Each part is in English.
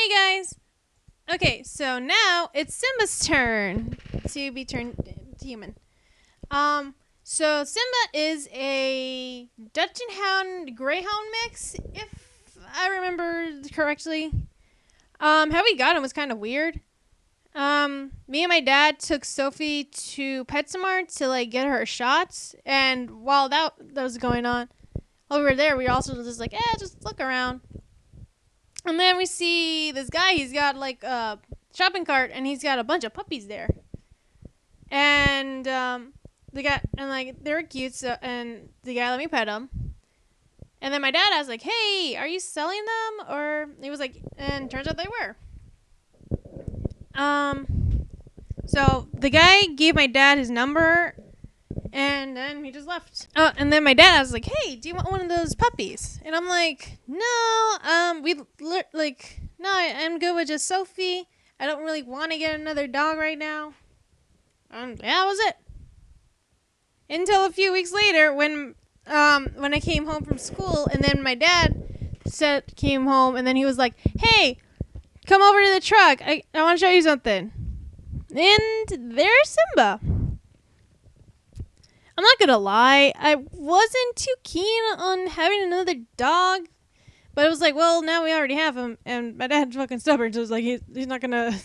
Hey guys! Okay, so now it's Simba's turn to be turned human. So Simba is a Dutch and Hound Greyhound mix, if I remember correctly. How we got him was kind of weird. Me and my dad took Sophie to PetSmart to like get her shots, and while that was going on, over there we also just like, just look around. And then we see this guy. He's got like a shopping cart, and he's got a bunch of puppies there. And the guy, and like they were cute. So, and the guy let me pet them. And then my dad asked like, "Hey, are you selling them?" Or he was like, and turns out they were. So the guy gave my dad his number, and then he just left. Oh, and then my dad was like, "Hey, do you want one of those puppies?" And I'm like, "No, no, I'm good with just Sophie. I don't really want to get another dog right now." Yeah, that was it. Until a few weeks later, when I came home from school, and then my dad came home, and then he was like, "Hey, come over to the truck. I want to show you something." And there's Simba. I'm not gonna lie, I wasn't too keen on having another dog, but it was like, well, now we already have him, and my dad's fucking stubborn, so it's like he's not gonna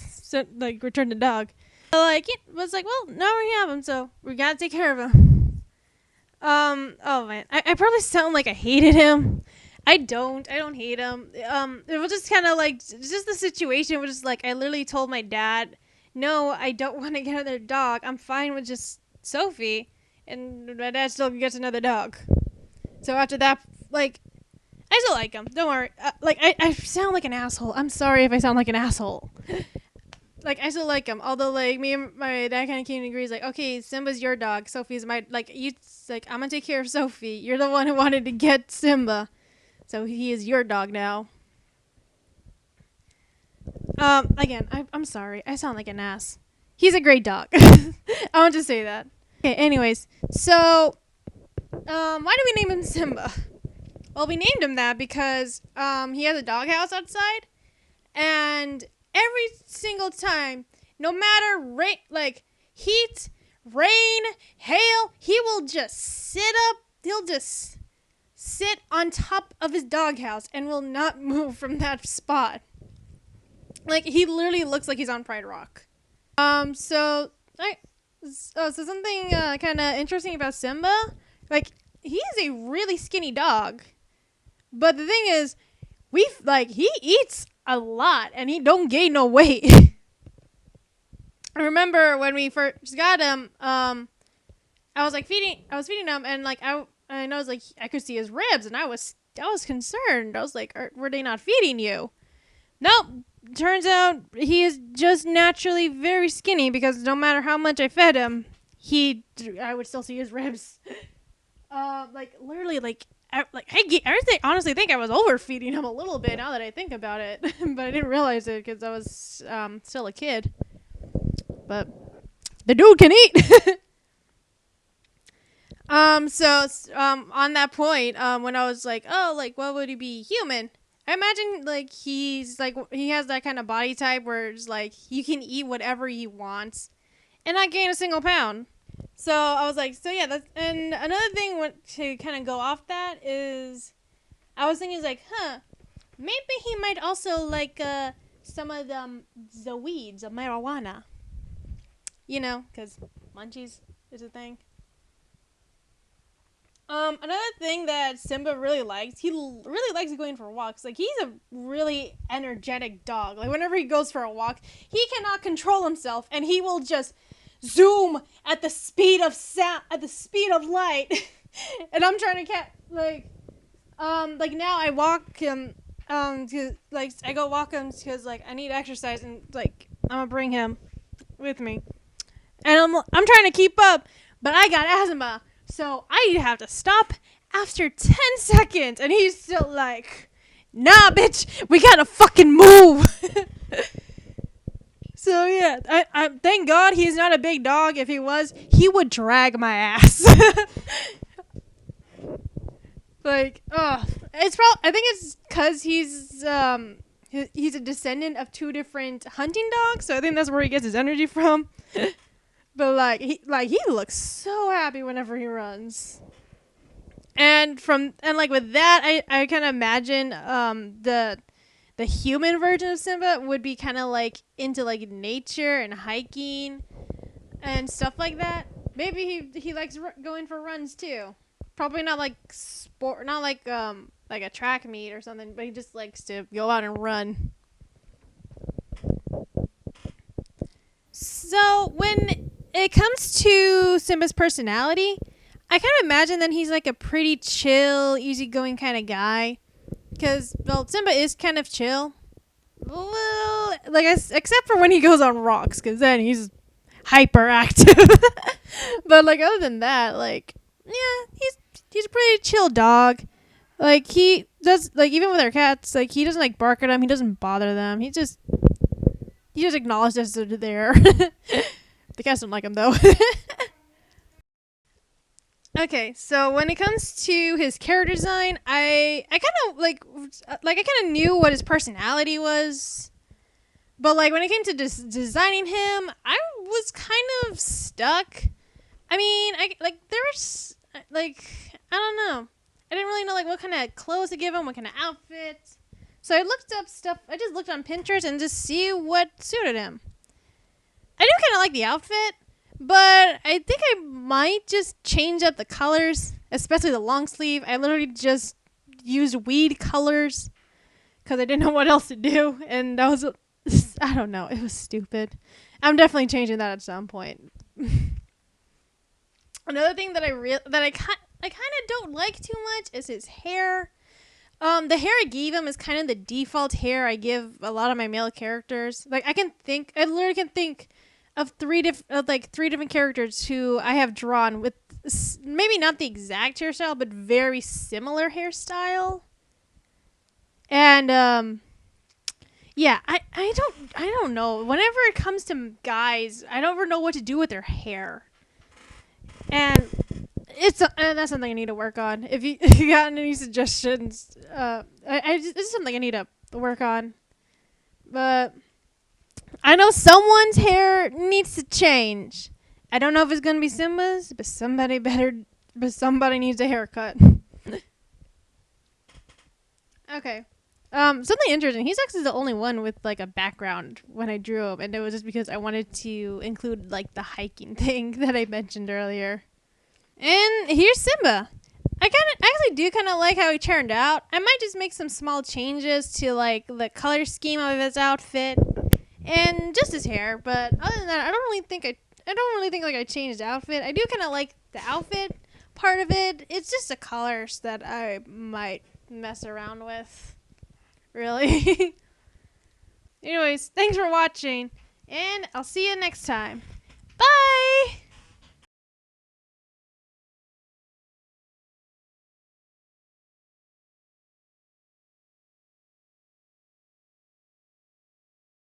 return the dog. So, like, it was like, well, now we have him, so we gotta take care of him. Oh man, I probably sound like I hated him. I don't hate him. It was just kind of like, just the situation was just like, I literally told my dad, no, I don't want to get another dog. I'm fine with just Sophie. And my dad still gets another dog. So after that, like, I still like him. Don't worry. I sound like an asshole. I'm sorry if I sound like an asshole. Like, I still like him. Although, like, me and my dad kind of came to agree. He's like, okay, Simba's your dog. Sophie's my, like, I'm going to take care of Sophie. You're the one who wanted to get Simba. So he is your dog now. Again, I'm sorry. I sound like an ass. He's a great dog. I want to say that. Okay, anyways, so, why did we name him Simba? Well, we named him that because, he has a doghouse outside, and every single time, no matter heat, rain, hail, he will just he'll just sit on top of his doghouse and will not move from that spot. Like, he literally looks like he's on Pride Rock. So something kind of interesting about Simba, like, he is a really skinny dog, but the thing is, he eats a lot and he don't gain no weight. I remember when we first got him, I was feeding him, and like I was like, I could see his ribs, and I was concerned. I was like, were they not feeding you? Nope. Turns out he is just naturally very skinny, because no matter how much I fed him, I would still see his ribs. Literally, I honestly think I was overfeeding him a little bit now that I think about it, but I didn't realize it because I was still a kid. But the dude can eat. On that point, when I was like, oh, like, what would he be human? I imagine, like, he's, like, he has that kind of body type where it's, like, he can eat whatever he wants and not gain a single pound. So I was like, so yeah, and another thing to kind of go off that is, I was thinking, like, maybe he might also like, some of the weeds of marijuana. You know, because munchies is a thing. Another thing that Simba really likes, he really likes going for walks. Like, he's a really energetic dog. Like, whenever he goes for a walk, he cannot control himself, and he will just zoom at the speed of light. And I'm trying to now I walk him, I go walk him because, like, I need exercise, and, like, I'm gonna bring him with me. And I'm trying to keep up, but I got asthma. So I have to stop after 10 seconds. And he's still like, nah, bitch, we gotta fucking move. So, yeah, I thank God he's not a big dog. If he was, he would drag my ass. Like, I think it's because he's he's a descendant of two different hunting dogs, so I think that's where he gets his energy from. But he looks so happy whenever he runs. And like with that, I kind of imagine the human version of Simba would be kind of like into like nature and hiking and stuff like that. Maybe he likes going for runs too. Probably not like sport, not like a track meet or something, but he just likes to go out and run. So when it comes to Simba's personality, I kind of imagine that he's like a pretty chill, easygoing kind of guy. Because, well, Simba is kind of chill. Well, like, except for when he goes on rocks, because then he's hyperactive. But, like, other than that, like, yeah, he's a pretty chill dog. Like, he does, like, even with our cats, like, he doesn't, like, bark at them. He doesn't bother them. He just acknowledges that they're there. The cats don't like him, though. Okay, so when it comes to his character design, I kind of I kind of knew what his personality was, but like when it came to designing him, I was kind of stuck. I mean, there's like I don't know. I didn't really know like what kind of clothes to give him, what kind of outfit. So I looked up stuff. I just looked on Pinterest and just see what suited him. I do kind of like the outfit. But I think I might just change up the colors, especially the long sleeve. I literally just used weed colors because I didn't know what else to do. And that was, I don't know, it was stupid. I'm definitely changing that at some point. Another thing that I kind of don't like too much is his hair. The hair I gave him is kind of the default hair I give a lot of my male characters. Like I literally can think of three different characters who I have drawn with maybe not the exact hairstyle, but very similar hairstyle. And yeah, I don't know. Whenever it comes to guys, I don't ever know what to do with their hair, and that's something I need to work on. If you got any suggestions, it's something I need to work on, but. I know someone's hair needs to change. I don't know if it's gonna be Simba's, but somebody needs a haircut. Okay. Something interesting. He's actually the only one with like a background when I drew him, and it was just because I wanted to include like the hiking thing that I mentioned earlier. And here's Simba. I actually do kind of like how he turned out. I might just make some small changes to like the color scheme of his outfit. And just his hair, but other than that, I don't really think like I changed the outfit. I do kind of like the outfit part of it. It's just the colors that I might mess around with. Really. Anyways, thanks for watching, and I'll see you next time.